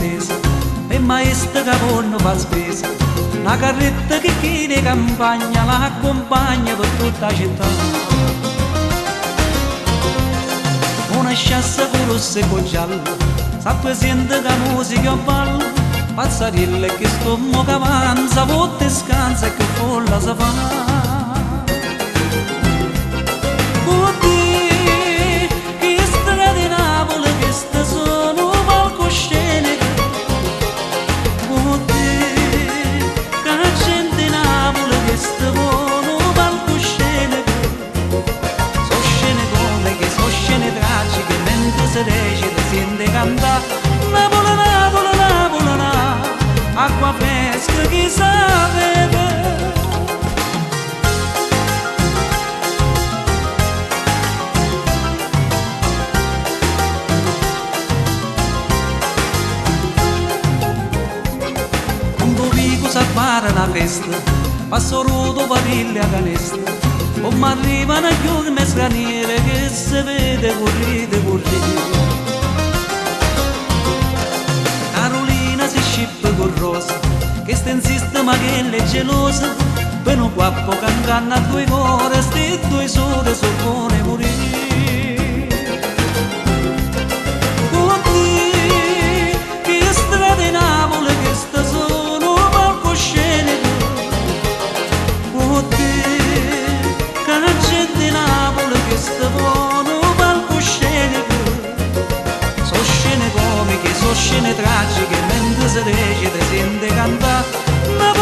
tristezza e maestra che non fa spesa, una carretta che chiede campagna la accompagna per tutta la città. Una sciassa con rosso e con giallo, sa presente che musica balla, pazzarella che sto mo che avanza, volte scansa e che folla si fa. Se recita, sente cantare Napoli, Napoli, Napoli, Napoli, acqua fresca che sa bere. Quando vico s'appare una festa, passo rodo pariglia canestra, o mi arrivano a chiudere straniere che si vede correre, correre. Carolina si scippa con rosa, che sta insiste ma che è gelosa, per un guappo che inganna a due cuore, sti due sole sono buone morire. Oddio, che strade di Napoli che sta sono palcoscenico. Oddio, gente Napoli che sta buono palcoscenico, so scene comiche, so scene tragiche, mentre si recita sente cantare.